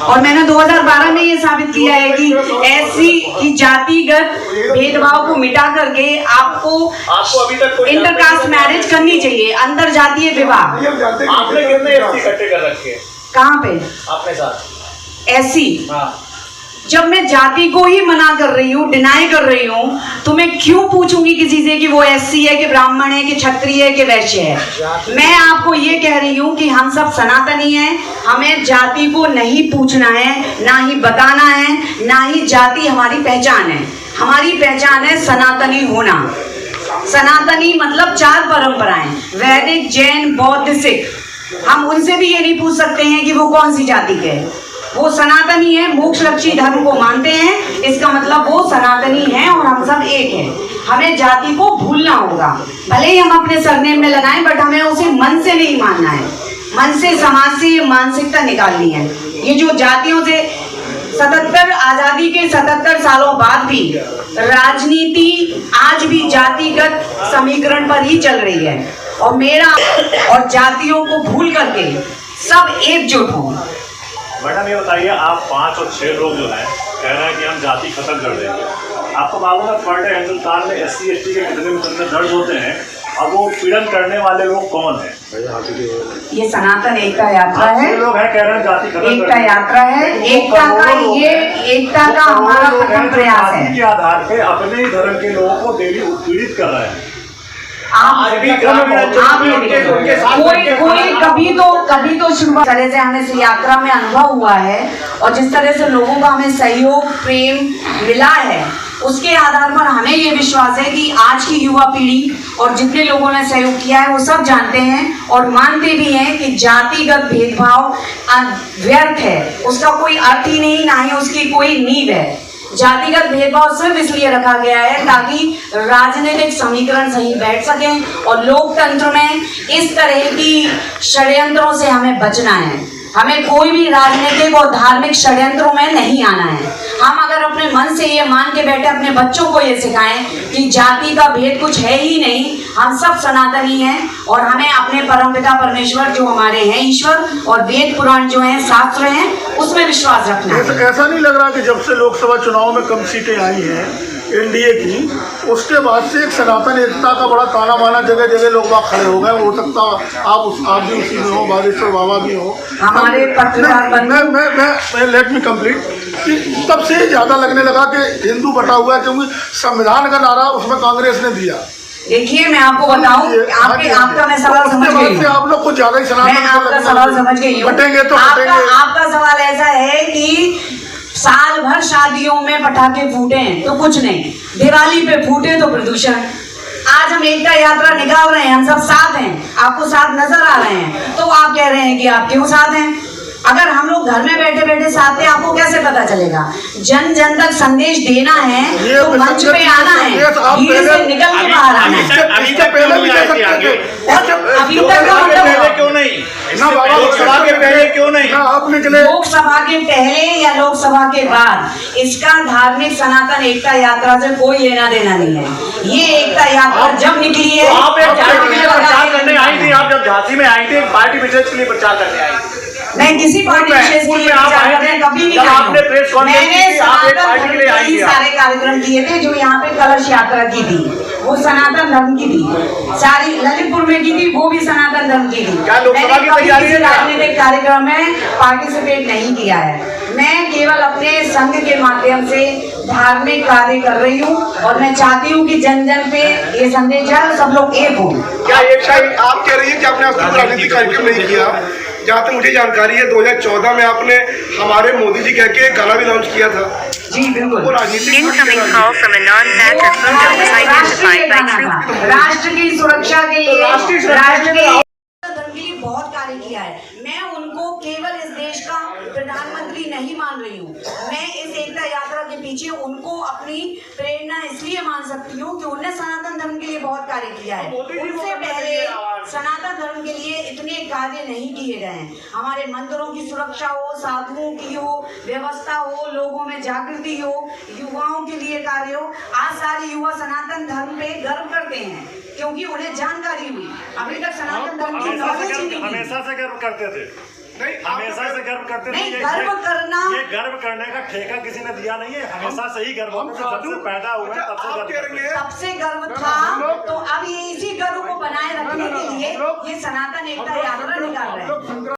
और मैंने 2012 में ये साबित किया है कि एससी की जातिगत भेदभाव को मिटा करके आपको अभी तक इंटरकास्ट मैरिज करनी चाहिए, अंतर जातीय विवाह। आपने कितने एससी इकट्ठे कर रखे हैं? कहाँ पे? अपने साथ एससी? हाँ। जब मैं जाति को ही मना कर रही हूँ, डिनाई कर रही हूँ, तो मैं क्यों पूछूंगी किसी से कि वो एससी है कि ब्राह्मण है कि क्षत्रिय है कि वैश्य है? मैं आपको ये कह रही हूँ कि हम सब सनातनी हैं, हमें जाति को नहीं पूछना है, ना ही बताना है, ना ही जाति हमारी पहचान है। हमारी पहचान है सनातनी होना। सनातनी मतलब 4 परंपराएं, वैदिक, जैन, बौद्ध, सिख। हम उनसे भी ये नहीं पूछ सकते हैं कि वो कौन सी जाति के है। वो सनातनी है, मोक्षलक्षी धर्म को मानते हैं, इसका मतलब वो सनातनी हैं और हम सब एक हैं। हमें जाति को भूलना होगा, भले ही हम अपने सरनेम में लगाएं, बट हमें उसे मन से नहीं मानना है। मन से, समाज से ये मानसिकता निकालनी है। ये जो जातियों से 77 आजादी के 77 सालों बाद भी राजनीति आज भी जातिगत समीकरण पर ही चल रही है, और मेरा और जातियों को भूल करके सब एकजुट हों। मैडम ये बताइए, आप 5 और 6 लोग जो हैं कह रहे हैं कि हम जाति खत्म कर देंगे। आपको मालूम है फर्ड हिंदुस्तान में SC ST के कितने मुकदमे दर्ज होते हैं, और वो पीड़न करने वाले लोग कौन हैं? ये सनातन एकता यात्रा है। लोग हैं कह रहे हैं जाति खत्म, एकता यात्रा है। एकता का ये एकता का हमारा प्रथम प्रयास है। के आधार पे अपने ही धर्म के लोगों को डेली उत्पीड़ित कर रहे हैं। कभी तो शुरुआत तरह से हमें इस यात्रा में अनुभव हुआ है, और जिस तरह से लोगों का हमें सहयोग, प्रेम मिला है, उसके आधार पर हमें ये विश्वास है कि आज की युवा पीढ़ी और जितने लोगों ने सहयोग किया है वो सब जानते हैं और मानते भी हैं कि जातिगत भेदभाव व्यर्थ है, उसका कोई अर्थ ही नहीं, ना ही उसकी कोई नींव है। जातिगत भेदभाव सिर्फ इसलिए रखा गया है ताकि राजनीतिक समीकरण सही बैठ सके, और लोकतंत्र में इस तरह की षड्यंत्रों से हमें बचना है। हमें कोई भी राजनीतिक और धार्मिक षड्यंत्रों में नहीं आना है। हम अगर अपने मन से ये मान के बैठे अपने बच्चों को ये सिखाएं कि जाति का भेद कुछ है ही नहीं, हम सब सनातनी हैं, और हमें अपने परमपिता परमेश्वर जो हमारे हैं ईश्वर, और वेद पुराण जो हैं, शास्त्र हैं, उसमें विश्वास रखना है। ऐसा नहीं लग रहा कि जब से लोकसभा चुनाव में कम सीटें आई हैं एनडीए की, उसके बाद से एक सनातन एकता का बड़ा ताना बाना जगह जगह लोग बाग खड़े हो गए। हो सकता आप भी उसी में हो, बागेश्वर बाबा भी हो, हमारे पत्रकार। मैं लेट मी कंप्लीट कि तब से ज़्यादा लगने लगा कि हिंदू बटा हुआ है, क्योंकि संविधान का नारा उसमें कांग्रेस ने दिया। देखिए मैं आपको बताऊं, आपका मैं सवाल समझ गई हूं। आप लोग कुछ ज्यादा ही सनातन, मैं आपका सवाल समझ गई हूं। बटेंगे तो आपका सवाल ऐसा है कि साल भर शादियों में पटाखे फूटे तो कुछ नहीं, दिवाली पे फूटे तो प्रदूषण। आज हम एकता यात्रा निकाल रहे हैं, हम सब साथ हैं, आपको साथ नजर आ रहे हैं, तो आप कह रहे हैं कि आप क्यों साथ हैं? अगर हम लोग घर में बैठे बैठे साथ हैं, आपको कैसे पता चलेगा? जन जन तक संदेश देना है तो मंच पे आना है, भीड़ से निकल के बाहर आना है। इसके पहले भी दे सकते थे, अभी तक का मतलब क्यों नहीं? लोकसभा के पहले क्यों नहीं? आप निकले लोकसभा के पहले या लोकसभा के बाद, इसका धार्मिक सनातन एकता यात्रा से कोई लेना देना नहीं है। ये एकता यात्रा जब निकली है, आप एक झांसी के लिए प्रचार करने आई थी, आप जब झांसी में आई थी एक पार्टी विशेष के लिए प्रचार करने आई थी। मैं किसी पार्टी विशेष के लिए प्रचार करने कभी नहीं आई। मैंने सनातन धर्म के ही सारे कार्यक्रम किए थे, जो यहाँ पे कलश यात्रा की थी वो सनातन धर्म की थी, सारी ललितपुर में की थी वो भी सनातन धर्म की थी। मैंने कभी किसी राजनीतिक कार्यक्रम में पार्टिसिपेट नहीं किया है। मैं केवल अपने संघ के माध्यम से धार्मिक कार्य कर रही हूँ, और मैं चाहती हूँ कि जन जन पे ये संदेश जाए, सब लोग एक हो। क्या एक शायद आप कह रही है कि आपने अब तक राजनीतिक कार्यक्रम नहीं किया? जहाँ तक मुझे जानकारी है 2014 में आपने हमारे मोदी जी कह के गाना भी लॉन्च किया था। जी बिल्कुल। राष्ट्र की सुरक्षा के लिए, राष्ट्र के धर्म के लिए बहुत कार्य किया है। मैं उनको केवल इस देश का प्रधानमंत्री नहीं मान रही हूँ, मैं इस एकता यात्रा के पीछे उनको अपनी प्रेरणा इसलिए मान सकती हूँ कि उन्होंने सनातन धर्म के लिए बहुत कार्य किया है। उनसे पहले सनातन धर्म के लिए इतने कार्य नहीं किए गए हैं। हमारे मंदिरों की सुरक्षा हो, साधुओं की हो, व्यवस्था हो, लोगों में जागृति हो, युवाओं के लिए कार्य हो। आज सारे युवा सनातन धर्म पे गर्व करते हैं क्योंकि उन्हें जानकारी हुई। अभी तक सनातन धर्म की नॉलेज ही नहीं थी। हमेशा से गर्व करते थे। नहीं, आप हमेशा से गर्व करते नहीं, रहिए। गर्व करना- ये गर्व करने का ठेका किसी ने दिया नहीं है, हमेशा से ही गर्व होता है, जब से पैदा हुए हैं, तब से आप गर्व कह करते रही हैं। हैं सबसे गर्व ना, था, हम लोग- तो अब ये इसी गर्व को बनाए रखने के लिए ये सनातन एकता यात्रा निकाल रहे हैं।